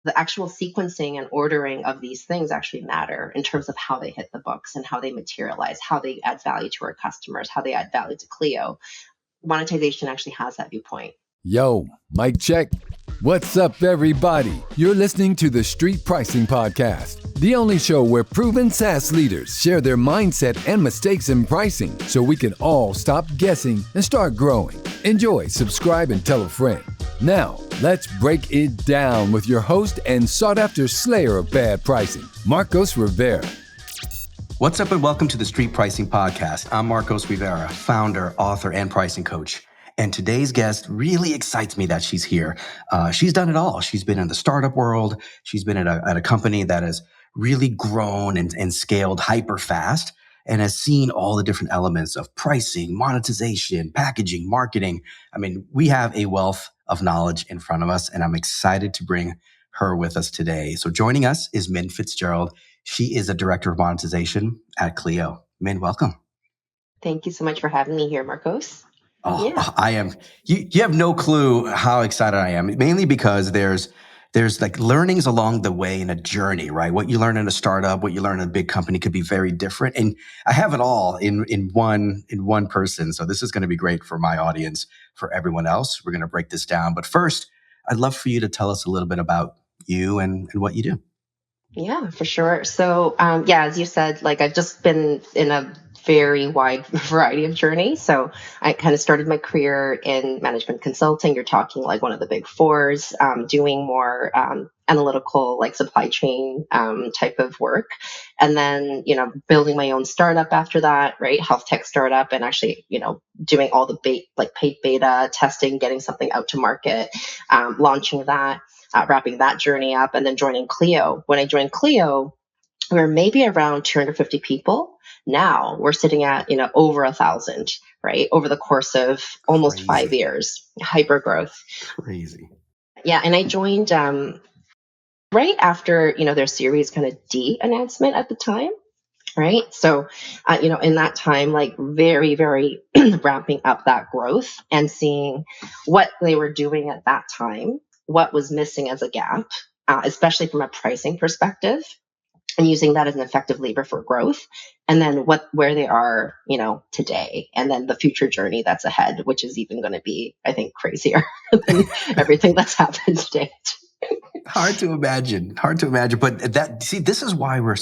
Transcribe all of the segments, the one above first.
the actual sequencing and ordering of these things actually matter in terms of how they hit the books and how they materialize, how they add value to our customers, how they add value to Clio. Monetization actually has that viewpoint. Yo, mic check. What's up, everybody? You're listening to the Street Pricing Podcast, the only show where proven SaaS leaders share their mindset and mistakes in pricing so we can all stop guessing and start growing. Enjoy, subscribe, and tell a friend. Now, let's break it down with your host and sought-after slayer of bad pricing, Marcos Rivera. What's up and welcome to the Street Pricing Podcast. I'm Marcos Rivera, founder, author, and pricing coach. And today's guest really excites me that she's here. She's done it all. She's been in the startup world. She's been at a company that has really grown and scaled hyper fast and has seen all the different elements of pricing, monetization, packaging, marketing. I mean, we have a wealth of knowledge in front of us, and I'm excited to bring her with us today. So joining us is Min FitzGerald. She is a Director of Monetization at Clio. Min, welcome. Thank you so much for having me here, Marcos. Oh, yeah. I am. You have no clue how excited I am, mainly because there's like learnings along the way in a journey, right? What you learn in a startup, what you learn in a big company could be very different. And I have it all in one person. So this is going to be great for my audience, for everyone else. We're going to break this down. But first, I'd love for you to tell us a little bit about you and what you do. Yeah, for sure. So, as you said, like I've just been in a very wide variety of journeys. So I kind of started my career in management consulting. You're talking like one of the big fours, doing more analytical, like supply chain type of work. And then, building my own startup after that, right? Health tech startup, and actually, doing all the paid beta testing, getting something out to market, launching that. Wrapping that journey up, and then joining Clio. When I joined Clio, we were maybe around 250 people. Now we're sitting at, over 1,000, right? Over the course of almost 5 years, hyper growth. Crazy. Yeah. And I joined right after, their Series kind of D announcement at the time. Right. So, in that time, like very, very ramping up that growth and seeing what they were doing at that time, what was missing as a gap, especially from a pricing perspective, and using that as an effective lever for growth. And then where they are, today, and then the future journey that's ahead, which is even going to be, I think, crazier than everything that's happened to date. Hard to imagine. But this is why we're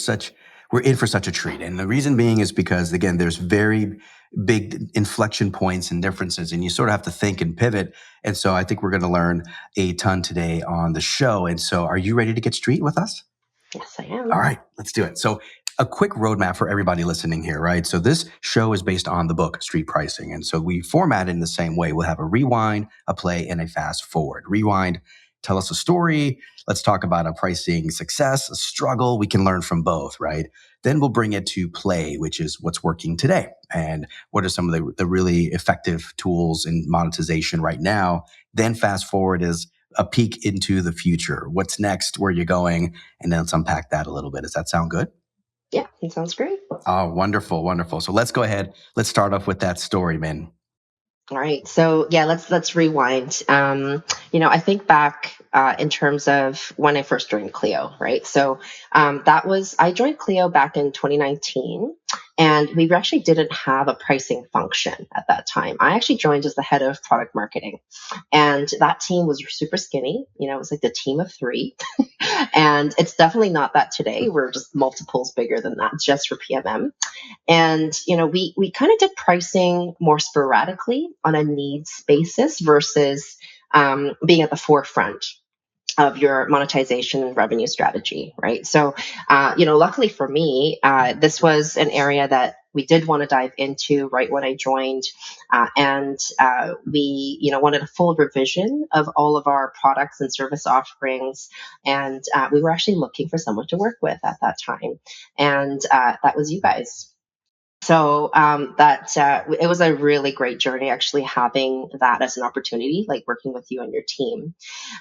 in for such a treat. And the reason being is because, again, there's very big inflection points and differences, and you sort of have to think and pivot. And so I think we're going to learn a ton today on the show. And so are you ready to get street with us? Yes, I am. All right, let's do it. So a quick roadmap for everybody listening here, right? So this show is based on the book, Street Pricing. And so we format it in the same way. We'll have a rewind, a play, and a fast forward. Rewind, tell us a story. Let's talk about a pricing success, a struggle. We can learn from both, right? Then we'll bring it to play, which is what's working today. And what are some of the really effective tools in monetization right now? Then fast forward is a peek into the future. What's next? Where you're going? And then let's unpack that a little bit. Does that sound good? Yeah, it sounds great. Oh, wonderful, wonderful. So let's go ahead. Let's start off with that story, Min. All right. So let's rewind. I think back in terms of when I first joined Clio, right? So I joined Clio back in 2019, and we actually didn't have a pricing function at that time. I actually joined as the head of product marketing, and that team was super skinny. It was like the team of 3, and it's definitely not that today. We're just multiples bigger than that just for PMM. And, we kind of did pricing more sporadically on a needs basis versus being at the forefront of your monetization and revenue strategy, right? So, luckily for me, this was an area that we did want to dive into right when I joined. And we, wanted a full revision of all of our products and service offerings. And we were actually looking for someone to work with at that time. And that was you guys. So it was a really great journey, actually having that as an opportunity, like working with you and your team.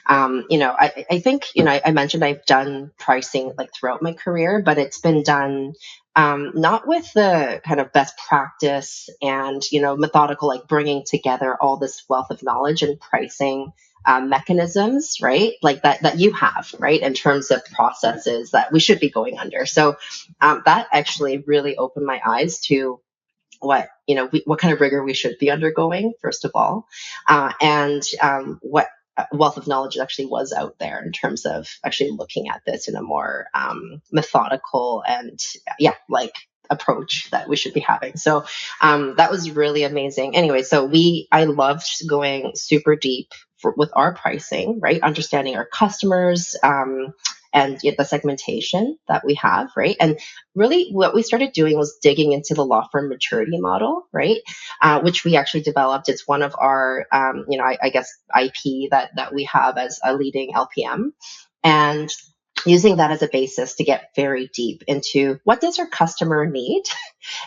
I think, I mentioned I've done pricing like throughout my career, but it's been done not with the kind of best practice and, methodical, like bringing together all this wealth of knowledge and pricing mechanisms, right? Like that you have, right? In terms of processes that we should be going under. So that actually really opened my eyes to what kind of rigor we should be undergoing, first of all, and what wealth of knowledge actually was out there in terms of actually looking at this in a more methodical and like approach that we should be having. So that was really amazing. Anyway, so I loved going super deep with our pricing, right? Understanding our customers, and the segmentation that we have, right? And really what we started doing was digging into the law firm maturity model, right? Which we actually developed. It's one of our, I guess, IP that we have as a leading LPM. And using that as a basis to get very deep into what does our customer need,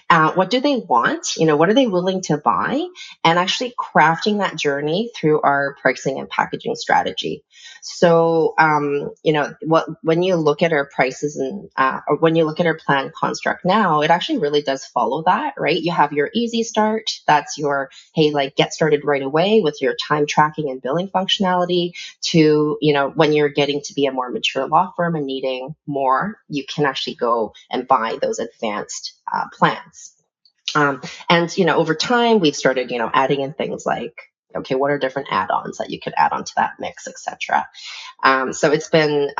what do they want, what are they willing to buy, and actually crafting that journey through our pricing and packaging strategy. So when you look at our prices and or when you look at our plan construct now, it actually really does follow that, right? You have your easy start, that's your hey, like get started right away with your time tracking and billing functionality, to when you're getting to be a more mature law firm and needing more, you can actually go and buy those advanced plans. And over time we've started adding in things like, okay, what are different add-ons that you could add onto that mix, etc. So it's been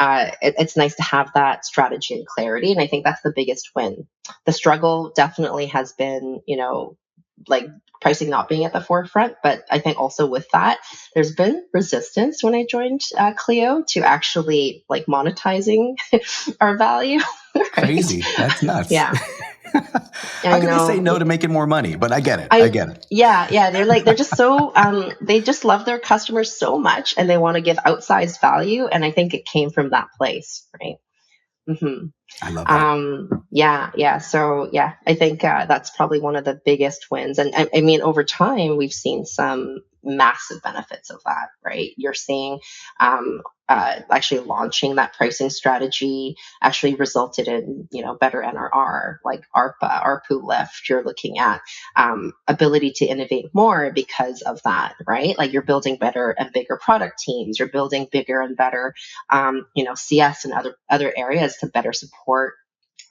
it's nice to have that strategy and clarity, and I think that's the biggest win. The struggle definitely has been like pricing not being at the forefront, but I think also with that there's been resistance when I joined Clio to actually like monetizing our value. Right? Crazy. That's nuts. Yeah. How I can they say know. no to making more money? But I get it. I get it. Yeah, they're just so they just love their customers so much, and they want to give outsized value, and I think it came from that place, right? Mm-hmm. I love that. Yeah. So yeah, I think that's probably one of the biggest wins. And I mean, over time, we've seen some massive benefits of that, right? You're seeing actually launching that pricing strategy actually resulted in, better NRR, like ARPA, ARPU lift. You're looking at ability to innovate more because of that, right? Like you're building better and bigger product teams. You're building bigger and better, CS and other areas to better support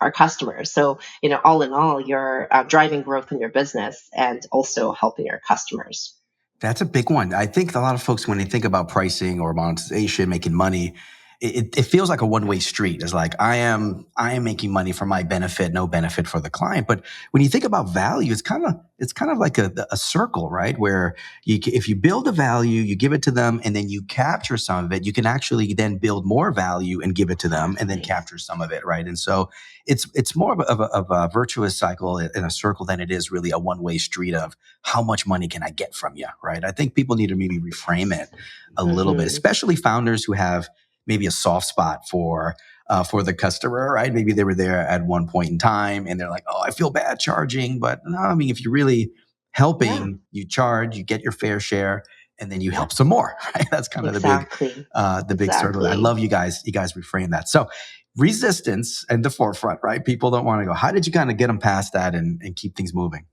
our customers. So, all in all, you're driving growth in your business and also helping your customers. That's a big one. I think a lot of folks, when they think about pricing or monetization, making money, it feels like a one-way street. It's like I am making money for my benefit, no benefit for the client. But when you think about value, it's kind of like a circle, right? Where if you build a value, you give it to them, and then you capture some of it, you can actually then build more value and give it to them, and then capture some of it, right? And so it's more of a virtuous cycle in a circle than it is really a one-way street of how much money can I get from you, right? I think people need to maybe reframe it a little bit, especially founders who have maybe a soft spot for the customer, right? Maybe they were there at one point in time and they're like, oh, I feel bad charging. But no, I mean, if you're really helping, you charge, you get your fair share, and then you help some more, right? That's kind of the big circle. I love you guys reframe that. So resistance at the forefront, right? People don't want to go. How did you kind of get them past that and keep things moving?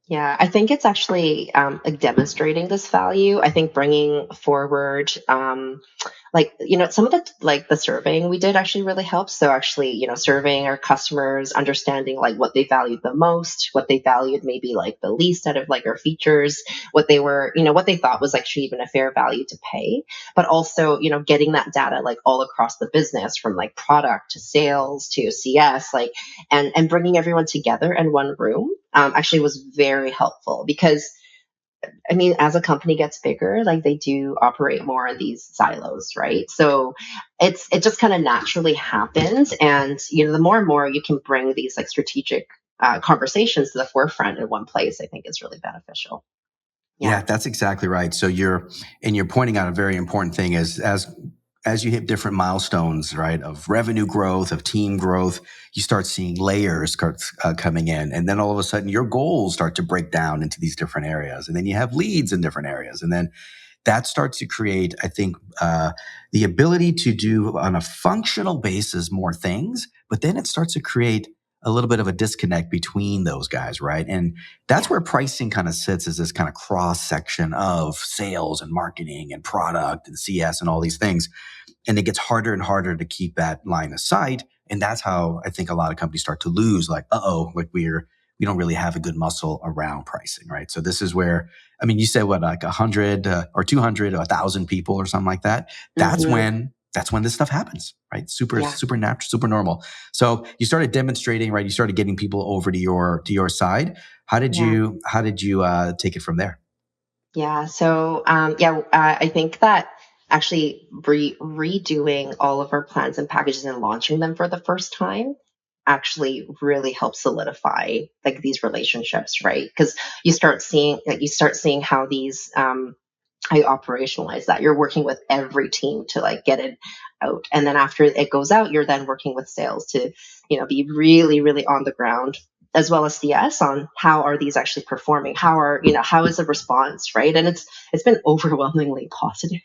Yeah, I think it's actually like demonstrating this value. I think bringing forward, some of the surveying we did actually really helps. So actually, surveying our customers, understanding like what they valued the most, what they valued maybe like the least out of like our features, what they thought was actually even a fair value to pay, but also, getting that data like all across the business from like product to sales to CS, like, and bringing everyone together in one room actually was very helpful because I mean, as a company gets bigger, like they do operate more in these silos, right? So it just kind of naturally happens, and the more and more you can bring these like strategic conversations to the forefront in one place, I think is really beneficial. Yeah, that's exactly right. So you're pointing out a very important thing as you hit different milestones, right, of revenue growth, of team growth, you start seeing layers coming in. And then all of a sudden your goals start to break down into these different areas. And then you have leads in different areas. And then that starts to create, I think, the ability to do on a functional basis more things, but then it starts to create a little bit of a disconnect between those guys, right? And that's where pricing kind of sits, as this kind of cross section of sales and marketing and product and CS and all these things. And it gets harder and harder to keep that line of sight. And that's how I think a lot of companies start to lose, like, like we don't really have a good muscle around pricing, right? So this is where, I mean, you said what, like 100 or 200 or 1,000 people or something like that. That's when this stuff happens, right? Super natural, super normal. So you started demonstrating, right? You started getting people over to your side. How did you take it from there? Yeah. So, I think that actually redoing all of our plans and packages and launching them for the first time actually really helps solidify like these relationships, right? Because you start seeing how these I operationalize that. You're working with every team to like get it out. And then after it goes out, you're then working with sales to, be really, really on the ground, as well as CS on how are these actually performing? How is the response, right? And it's been overwhelmingly positive,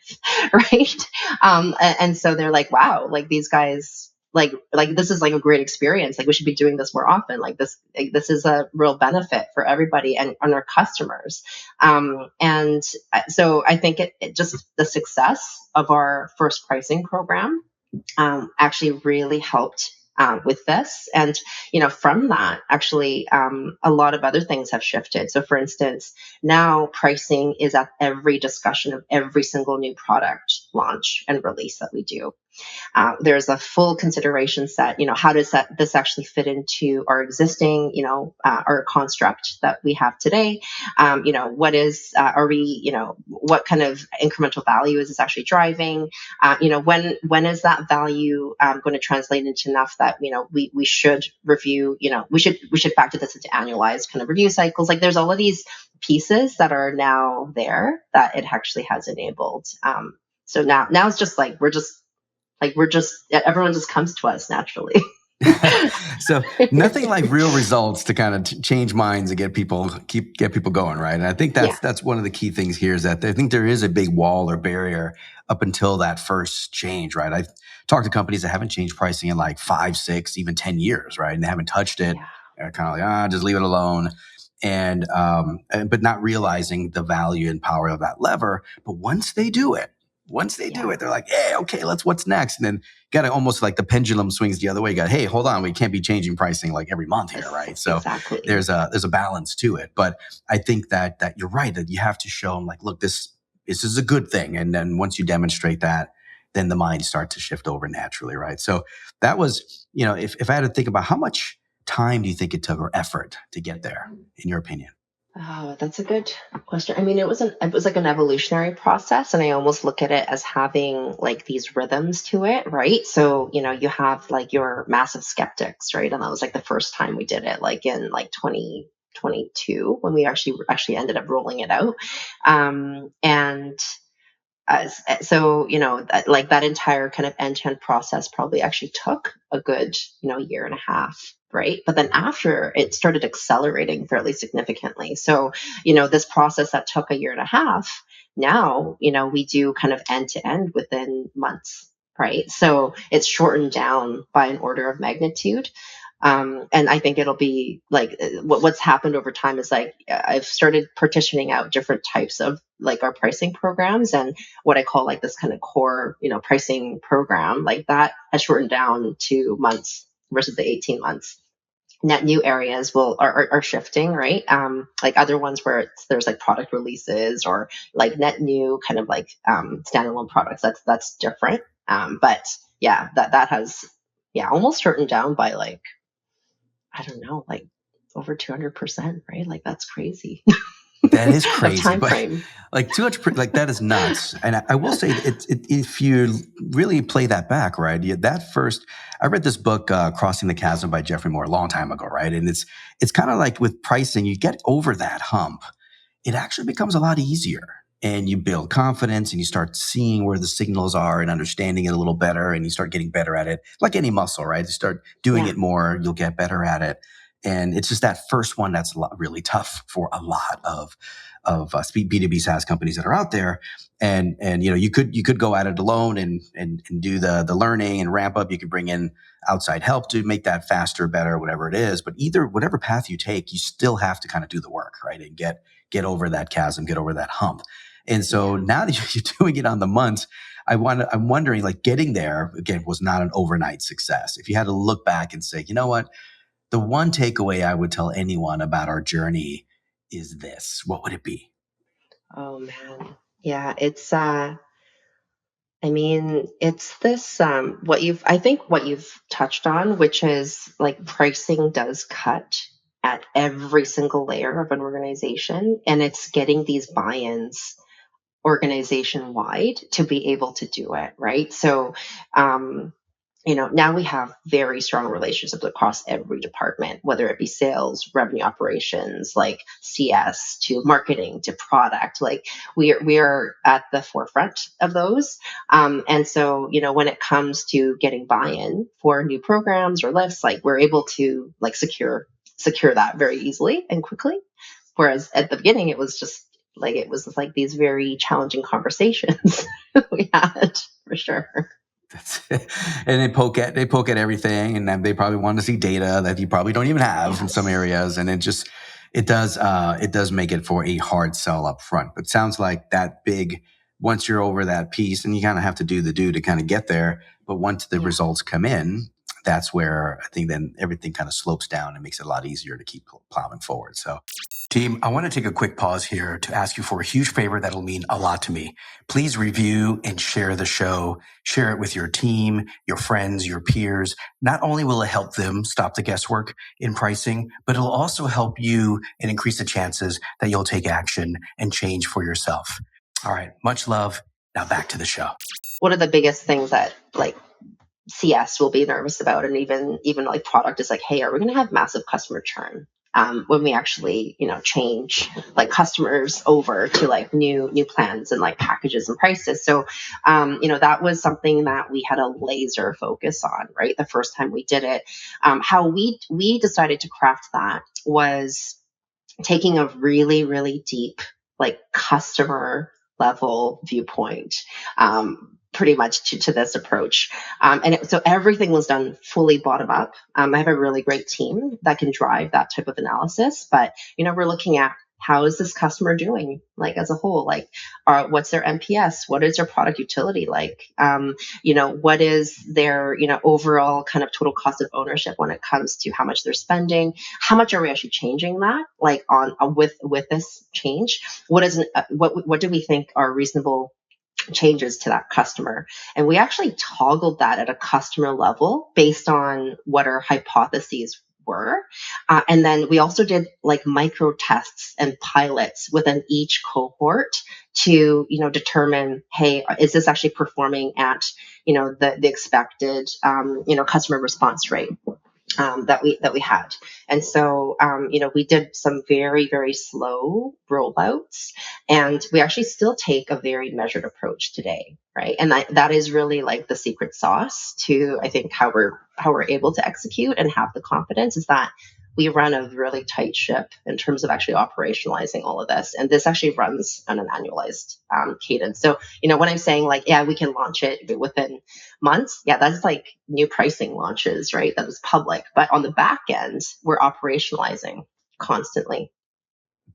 right? And so they're like, wow, like these guys, like this is like a great experience. Like we should be doing this more often. This is a real benefit for everybody and our customers. And so I think it just the success of our first pricing program actually really helped with this. And, from that, actually, a lot of other things have shifted. So, for instance, now pricing is at every discussion of every single new product launch and release that we do. There's a full consideration set. How does this actually fit into our existing, our construct that we have today? What is, what kind of incremental value is this actually driving? When is that value going to translate into enough that we should review? We should factor this into annualized kind of review cycles. Like there's all of these pieces that are now there that it actually has enabled. So now it's just like everyone just comes to us naturally. So nothing like real results to kind of change minds and get people going, right? And I think that's one of the key things here is that I think there is a big wall or barrier up until that first change, right? I've talked to companies that haven't changed pricing in like 5, 6, even 10 years, right? And they haven't touched it. They're kind of like, just leave it alone. And but not realizing the value and power of that lever. But once they do it, they're like, hey, okay, what's next? And then got to almost like the pendulum swings the other way. You got, hey, hold on, we can't be changing pricing like every month here, right? So there's a balance to it. But I think that you're right, that you have to show them like, look, this is a good thing. And then once you demonstrate that, then the mind starts to shift over naturally, right? So that was, if I had to think about how much time do you think it took or effort to get there, in your opinion? Oh, that's a good question. I mean, it was like an evolutionary process, and I almost look at it as having like these rhythms to it, right? So, you have like your massive skeptics, right? And that was like the first time we did it, like in like 2022 when we actually ended up rolling it out. And so, like that entire kind of end-to-end process probably actually took a good, year and a half. Right. But then after it started accelerating fairly significantly. So, this process that took a year and a half, now, we do kind of end to end within months. Right. So it's shortened down by an order of magnitude. And I think it'll be like what's happened over time is like I've started partitioning out different types of like our pricing programs and what I call like this kind of core, pricing program like that has shortened down to months versus the 18 months. Net new areas are shifting, right? Like other ones where there's like product releases or like net new kind of like standalone products. That's different. But yeah, that has almost shortened down by like I don't know, like over 200%, right? Like that's crazy. That is crazy. Time frame. Like 200, like that is nuts. And I will say if you really play that back, right? I read this book, Crossing the Chasm by Jeffrey Moore a long time ago, right? And it's kind of like with pricing, you get over that hump. It actually becomes a lot easier and you build confidence and you start seeing where the signals are and understanding it a little better and you start getting better at it. Like any muscle, right? You start doing it more, you'll get better at it. And it's just that first one that's really tough for a lot of B2B SaaS companies that are out there. And you could go at it alone and do the learning and ramp up. You could bring in outside help to make that faster, better, whatever it is. But whatever path you take, you still have to kind of do the work, right? And get over that chasm, get over that hump. And so now that you're doing it on the months, I'm wondering, like, getting there again was not an overnight success. If you had to look back and say, you know what, the one takeaway I would tell anyone about our journey is this, what would it be? Oh man. Yeah, it's it's this I think what you've touched on, which is like pricing does cut at every single layer of an organization, and it's getting these buy-ins organization wide to be able to do it, right? So now we have very strong relationships across every department, whether it be sales, revenue operations, like CS, to marketing, to product. Like we are at the forefront of those. And so, when it comes to getting buy-in for new programs or lists, like we're able to like secure that very easily and quickly. Whereas at the beginning, it was just like these very challenging conversations we had, for sure. And they poke at everything, and then they probably want to see data that you probably don't even have in some areas, and it does make it for a hard sell up front. But sounds like that big, once you're over that piece, and you kind of have to do to kind of get there. But once the results come in, that's where I think then everything kind of slopes down and makes it a lot easier to keep plowing forward. So, team, I want to take a quick pause here to ask you for a huge favor that'll mean a lot to me. Please review and share the show. Share it with your team, your friends, your peers. Not only will it help them stop the guesswork in pricing, but it'll also help you and increase the chances that you'll take action and change for yourself. All right. Much love. Now back to the show. One of the biggest things that like CS will be nervous about, and even like product, is like, hey, are we going to have massive customer churn when we actually change like customers over to like new plans and like packages and prices? So that was something that we had a laser focus on, right? The first time we did it. How we decided to craft that was taking a really, really deep like customer level viewpoint, pretty much to this approach. So everything was done fully bottom up. I have a really great team that can drive that type of analysis, but we're looking at, how is this customer doing, like as a whole? Like, what's their NPS? What is their product utility like? What is their overall kind of total cost of ownership when it comes to how much they're spending? How much are we actually changing that? Like on with this change, what do we think are reasonable changes to that customer? And we actually toggled that at a customer level based on what our hypotheses were. And then we also did like micro tests and pilots within each cohort to, determine, hey, is this actually performing at, the expected, customer response rate that we had. And so, we did some very, very slow rollouts, and we actually still take a very measured approach today, right? And that is really like the secret sauce to, I think, how we're able to execute and have the confidence, is that we run a really tight ship in terms of actually operationalizing all of this. And this actually runs on an annualized cadence. So, when I'm saying like, yeah, we can launch it within months, yeah, that's like new pricing launches, right? That was public. But on the back end, we're operationalizing constantly.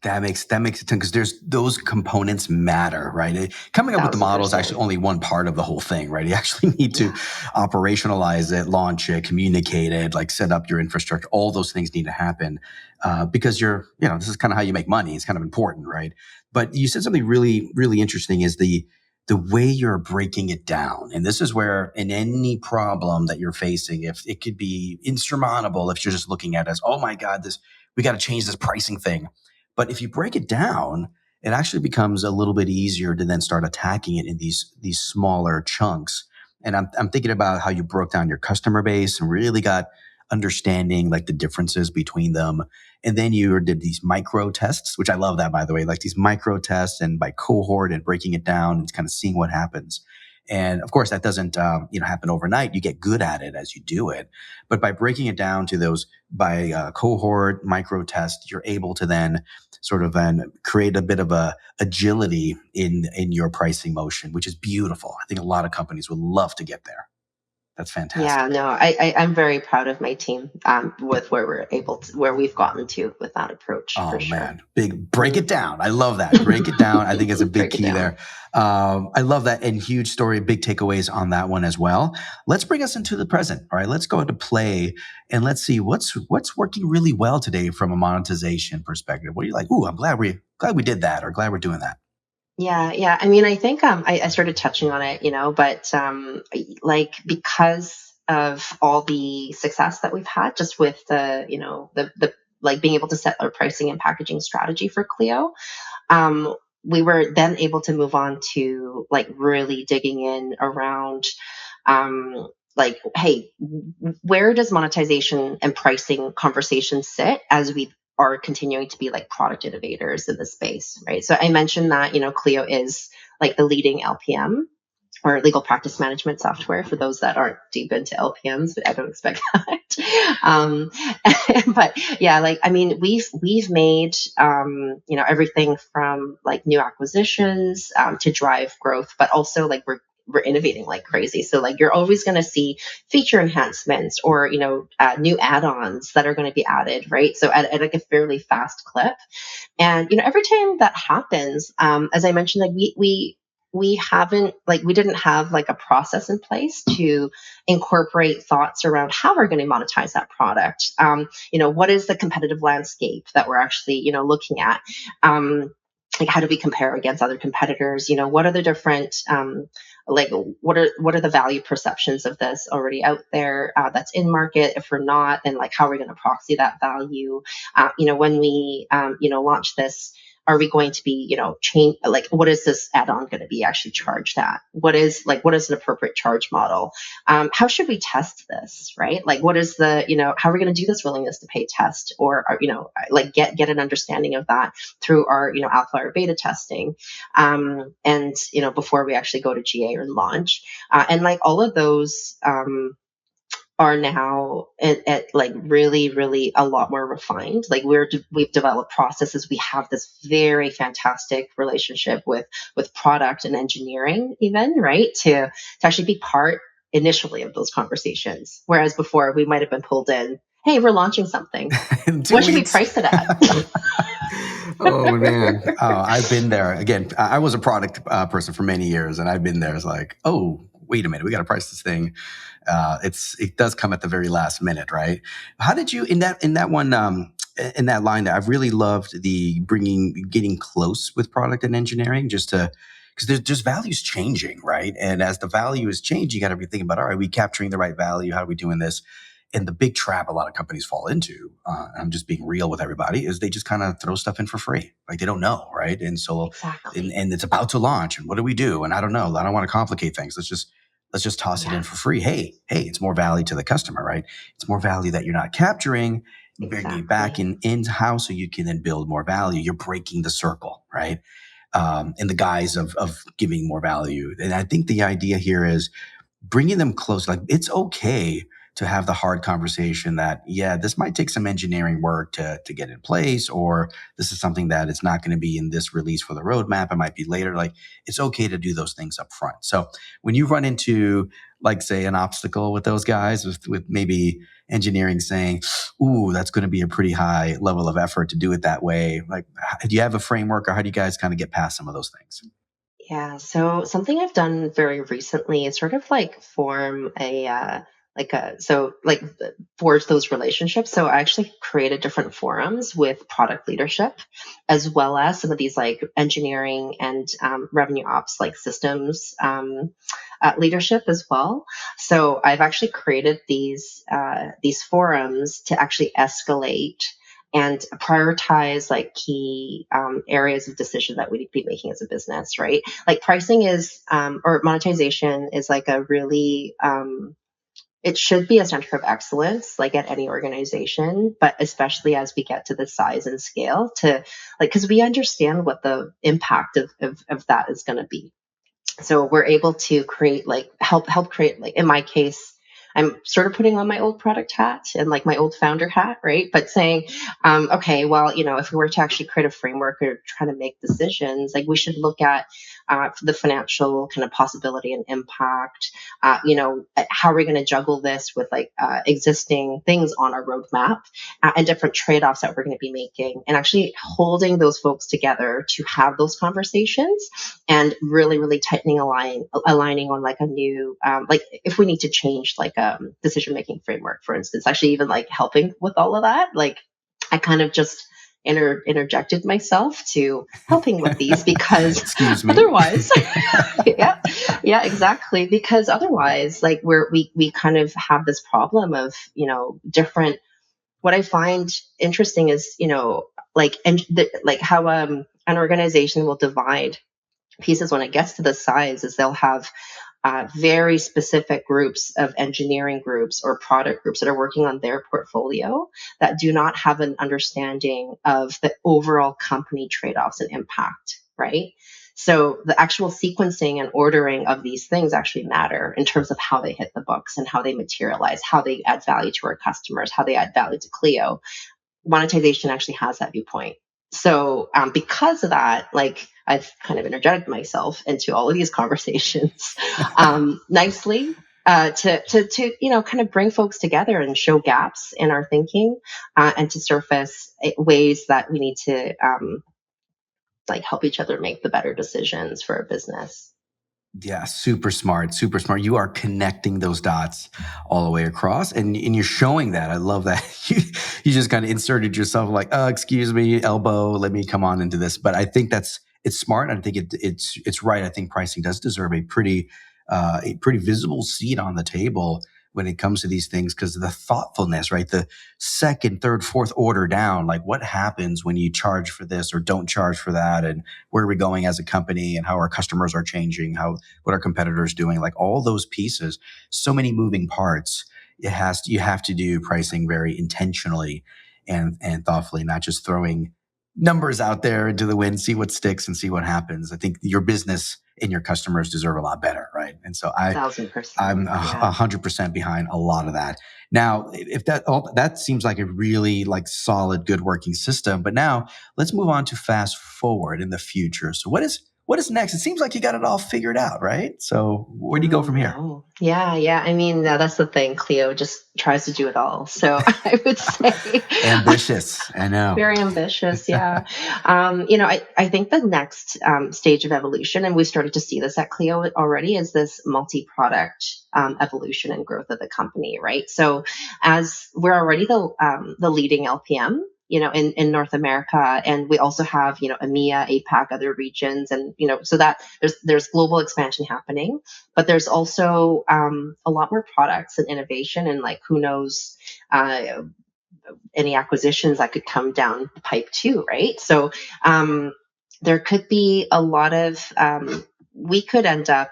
That makes it because there's those components matter, right? Coming up with the model is actually only one part of the whole thing, right? You actually need to operationalize it, launch it, communicate it, like set up your infrastructure. All those things need to happen because this is kind of how you make money. It's kind of important, right? But you said something really, really interesting, is the way you're breaking it down. And this is where in any problem that you're facing, if it could be insurmountable, if you're just looking at it as, oh my God, we got to change this pricing thing. But if you break it down, it actually becomes a little bit easier to then start attacking it in these smaller chunks. And I'm thinking about how you broke down your customer base and really got understanding like the differences between them. And then you did these micro tests, which I love that, by the way, like these micro tests and by cohort and breaking it down and kind of seeing what happens. And of course, that doesn't happen overnight. You get good at it as you do it. But by breaking it down to those by cohort, micro test, you're able to then sort of then create a bit of a agility in your pricing motion, which is beautiful. I think a lot of companies would love to get there. That's Yeah, fantastic. no, I'm very proud of my team with where we've gotten to with that approach for Oh sure. man, break Mm. it down. I love that. Break it down. I think it's a big Break it key down. there. I love that, and huge story, big takeaways on that one as well. Let's bring us into the present. All right, let's go into play and let's see what's working really well today from a monetization perspective. What are you like? Ooh, I'm glad we did that, or glad we're doing that. Yeah, yeah. I mean, I think I started touching on it, but like because of all the success that we've had just with the like being able to set our pricing and packaging strategy for Clio, we were then able to move on to like really digging in around like, hey, where does monetization and pricing conversation sit as we are continuing to be like product innovators in the space, right? So I mentioned that, Clio is like the leading LPM or legal practice management software for those that aren't deep into LPMs, but I don't expect that. But yeah, like, I mean, we've made, everything from like new acquisitions to drive growth, but also like we're innovating like crazy. So like you're always going to see feature enhancements or new add-ons that are going to be added, right? So at like a fairly fast clip. And every time that happens, as I mentioned, like we haven't like we didn't have like a process in place to incorporate thoughts around how we're going to monetize that product. What is the competitive landscape that we're actually looking at? Like how do we compare against other competitors? What are the different like what are the value perceptions of this already out there that's in market? If we're not, then like how are we going to proxy that value? When we launch this, are we going to be change like what is this add-on going to be actually charged at? What is an appropriate charge model? How should we test this, right? Like what is the how are we going to do this willingness to pay test, or like get an understanding of that through our alpha or beta testing, and before we actually go to GA or launch, and like all of those are now at like really, really a lot more refined. Like we've developed processes. We have this very fantastic relationship with product and engineering, even right to actually be part initially of those conversations. Whereas before we might have been pulled in. Hey, we're launching something. In two What should we weeks. price it at? Oh man, I've been there. Again, I was a product person for many years, and I've been there. It's like, oh, wait a minute, we got to price this thing. It does come at the very last minute, right? How did you in that line there? I've really loved the getting close with product and engineering, just to because there's just values changing, right? And as the value is changing, you got to be thinking about, all right, are we capturing the right value? How are we doing this? And the big trap a lot of companies fall into, I'm just being real with everybody, is they just kind of throw stuff in for free. Like they don't know, right? And so, Exactly. and it's about to launch, and what do we do? And I don't know. I don't want to complicate things. Let's just toss it Yeah, in for free. Hey, it's more value to the customer, right? It's more value that you're not capturing, bringing it back exactly. in house so you can then build more value. You're breaking the circle, right? In the guise of giving more value. And I think the idea here is bringing them close. Like it's okay to have the hard conversation that, yeah, this might take some engineering work to get in place, or this is something that it's not going to be in this release for the roadmap. It might be later. Like it's okay to do those things up front. So when you run into, like, say, an obstacle with those guys, with maybe engineering saying, ooh, that's going to be a pretty high level of effort to do it that way. Like, do you have a framework, or how do you guys kind of get past some of those things? Yeah, so something I've done very recently is sort of like form a forge those relationships. So I actually created different forums with product leadership, as well as some of these like engineering and revenue ops like systems leadership as well. So I've actually created these forums to actually escalate and prioritize like key areas of decision that we need to be making as a business, right? Like pricing is or monetization is like a really it should be a center of excellence like at any organization, but especially as we get to the size and scale to like because we understand what the impact of that is going to be. So we're able to create help create, like in my case, I'm sort of putting on my old product hat and like my old founder hat, right? But saying, okay, well, if we were to actually create a framework or try to make decisions, like we should look at the financial kind of possibility and impact. How are we going to juggle this with existing things on our roadmap and different trade-offs that we're going to be making, and actually holding those folks together to have those conversations and really, really aligning on like a new, like if we need to change like decision making framework, for instance, actually even like helping with all of that. Like I kind of just interjected myself to helping with these because Excuse me. otherwise, yeah, exactly. Because otherwise, like we kind of have this problem of different. What I find interesting is like how an organization will divide pieces when it gets to the size is they'll have very specific groups of engineering groups or product groups that are working on their portfolio that do not have an understanding of the overall company trade-offs and impact, right? So the actual sequencing and ordering of these things actually matter in terms of how they hit the books and how they materialize, how they add value to our customers, how they add value to Clio. Monetization actually has that viewpoint. So because of that, like I've kind of interjected myself into all of these conversations nicely to kind of bring folks together and show gaps in our thinking and to surface ways that we need to like help each other make the better decisions for our business. Yeah, super smart, super smart. You are connecting those dots all the way across, and you're showing that. I love that. You just kind of inserted yourself like, excuse me, elbow, let me come on into this. But I think it's smart. I think it's right. I think pricing does deserve a pretty visible seat on the table when it comes to these things, because of the thoughtfulness, right? The second, third, fourth order down, like what happens when you charge for this or don't charge for that, and where are we going as a company, and how our customers are changing, what our competitors doing, like all those pieces, so many moving parts. You have to do pricing very intentionally and thoughtfully, not just throwing numbers out there into the wind, see what sticks and see what happens. I think your business and your customers deserve a lot better, right? And so 1,000%. I'm Yeah. 100% behind a lot of that. Now, if that seems like a really like solid, good working system, but now let's move on to fast forward in the future. So what is next? It seems like you got it all figured out, right? So where do you go Oh from here? no. Yeah. I mean, that's the thing. Clio just tries to do it all. So I would say Ambitious, I know. very ambitious. Yeah. I think the next stage of evolution, and we started to see this at Clio already, is this multi-product evolution and growth of the company, right? So as we're already the leading LPM, in North America, and we also have, EMEA, APAC, other regions, and, so that there's global expansion happening, but there's also a lot more products and innovation, and like, who knows, any acquisitions that could come down the pipe too, right? So there could be a lot of, we could end up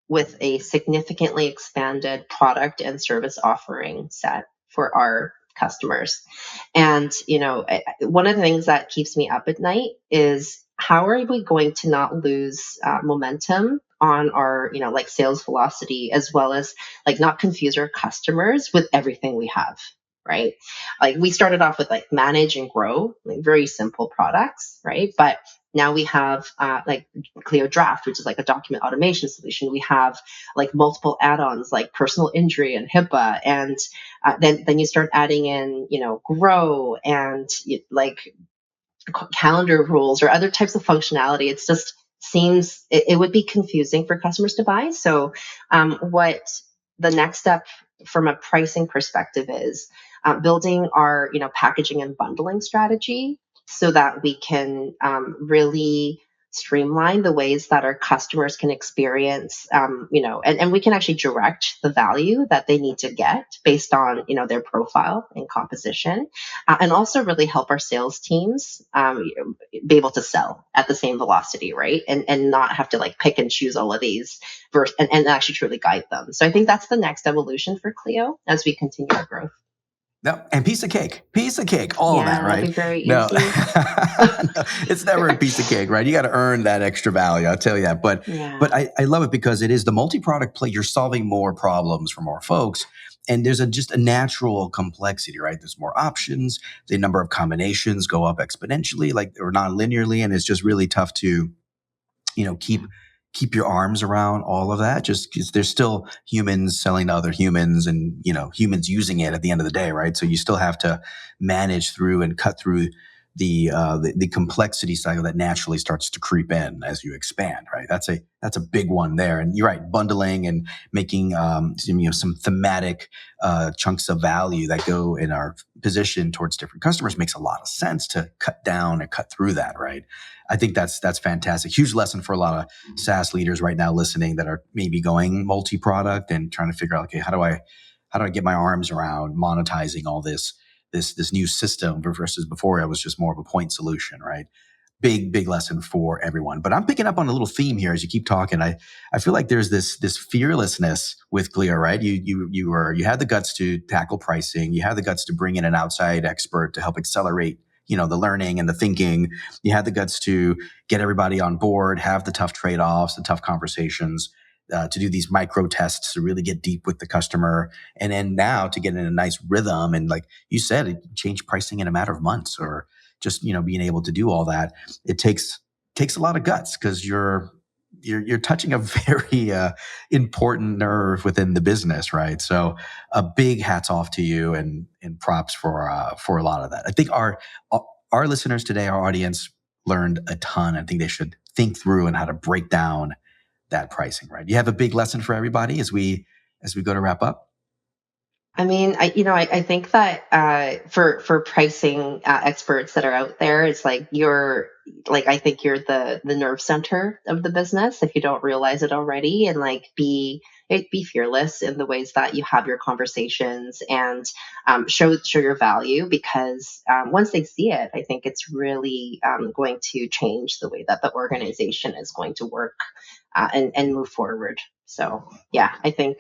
with a significantly expanded product and service offering set for our customers. And, one of the things that keeps me up at night is how are we going to not lose momentum on our, like sales velocity, as well as like not confuse our customers with everything we have, right? Like we started off with like manage and grow, like very simple products, right? But now we have like Clio Draft, which is like a document automation solution. We have like multiple add-ons like personal injury and HIPAA, and then you start adding in, Grow and like calendar rules or other types of functionality. It's just seems it would be confusing for customers to buy. So what the next step from a pricing perspective is building our packaging and bundling strategy so that we can really streamline the ways that our customers can experience, and we can actually direct the value that they need to get based on, their profile and composition, and also really help our sales teams be able to sell at the same velocity, right? And not have to like pick and choose all of these and actually truly guide them. So I think that's the next evolution for Clio as we continue our growth. No, and piece of cake, all of that, Yeah, that'd right? be very No, easy. no, it's never a piece of cake, right? You got to earn that extra value. I'll tell you that. But Yeah. but I love it because it is the multi-product play. You're solving more problems for more folks. And there's just a natural complexity, right? There's more options. The number of combinations go up exponentially, like or non-linearly, and it's just really tough to keep your arms around all of that, just because there's still humans selling to other humans and humans using it at the end of the day, right? So you still have to manage through and cut through the complexity cycle that naturally starts to creep in as you expand, right? That's a big one there. And you're right, bundling and making some thematic chunks of value that go in our position towards different customers makes a lot of sense to cut down and cut through that, right? I think that's fantastic. Huge lesson for a lot of SaaS leaders right now listening that are maybe going multi-product and trying to figure out, okay, how do I get my arms around monetizing all this new system versus before I was just more of a point solution, right? Big lesson for everyone. But I'm picking up on a little theme here as you keep talking. I feel like there's this fearlessness with Clio, right? You had the guts to tackle pricing. You had the guts to bring in an outside expert to help accelerate the learning and the thinking. You had the guts to get everybody on board, have the tough trade-offs, the tough conversations, to do these micro tests to really get deep with the customer, and then now to get in a nice rhythm and, like you said, change pricing in a matter of months, or just being able to do all that. It takes a lot of guts because you're touching a very important nerve within the business, right? So a big hats off to you and props for a lot of that. I think our listeners today, our audience, learned a ton. I think they should think through and how to break down that pricing, right? You have a big lesson for everybody as we go to wrap up. I mean, I think that for pricing experts that are out there, it's like I think you're the nerve center of the business if you don't realize it already, and like be fearless in the ways that you have your conversations, and show your value, because once they see it, I think it's really going to change the way that the organization is going to work and move forward. So yeah, I think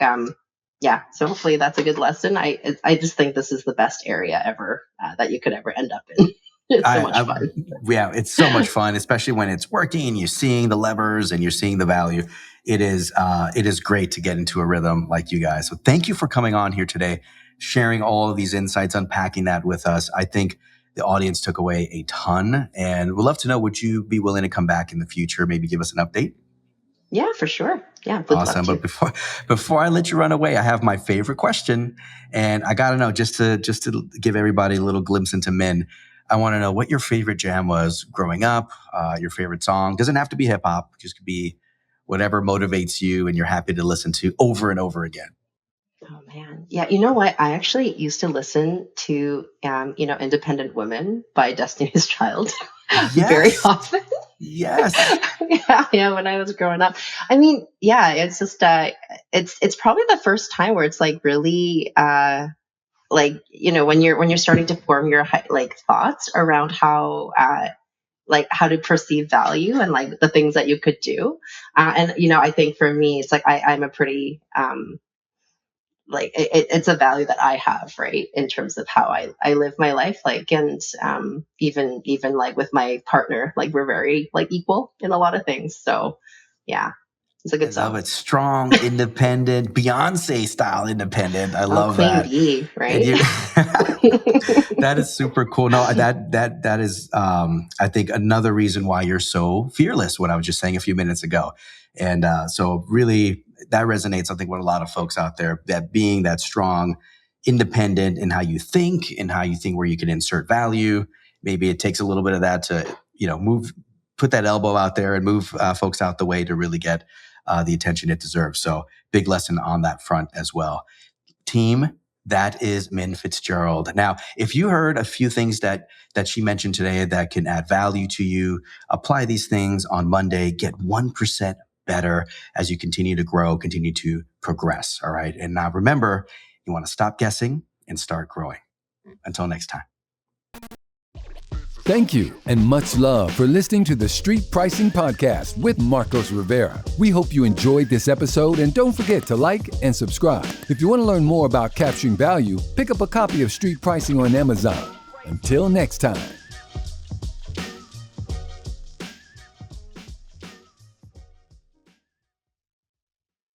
yeah, so hopefully that's a good lesson. I just think this is the best area ever that you could ever end up in. It's so much fun. Yeah, it's so much fun, especially when it's working and you're seeing the levers and you're seeing the value. It is great to get into a rhythm like you guys. So thank you for coming on here today, sharing all of these insights, unpacking that with us. I think the audience took away a ton, and we'd love to know, would you be willing to come back in the future, maybe give us an update? Yeah, for sure. Yeah, would love Awesome. to. But before I let you run away, I have my favorite question, and I got to know, just to give everybody a little glimpse into Min. I want to know what your favorite jam was growing up. Your favorite song doesn't have to be hip hop; just could be whatever motivates you and you're happy to listen to over and over again. Oh man. Yeah, you know what? I actually used to listen to Independent Women by Destiny's Child very Yes, often. yes. Yeah, when I was growing up. I mean, yeah, it's just it's probably the first time where it's like really like when you're starting to form your like thoughts around how like how to perceive value and like the things that you could do. And I think for me, it's like I'm a pretty like it's a value that I have, right, in terms of how I live my life, like, and even like with my partner, like we're very like equal in a lot of things. So yeah, it's a I good love song. it. Strong, independent, Beyonce style independent. I Oh, love Queen that. Bee, And right? you that is super cool. No, that is I think another reason why you're so fearless, what I was just saying a few minutes ago. And so really that resonates, I think, with a lot of folks out there, that being that strong, independent in how you think and how you think where you can insert value. Maybe it takes a little bit of that to, put that elbow out there and move folks out the way to really get the attention it deserves. So big lesson on that front as well. Team, that is Min FitzGerald. Now, if you heard a few things that she mentioned today that can add value to you, apply these things on Monday, get 1% better as you continue to grow, continue to progress. All right. And now remember, you want to stop guessing and start growing. Until next time. Thank you, and much love for listening to the Street Pricing Podcast with Marcos Rivera. We hope you enjoyed this episode, and don't forget to like and subscribe. If you want to learn more about capturing value, pick up a copy of Street Pricing on Amazon. Until next time.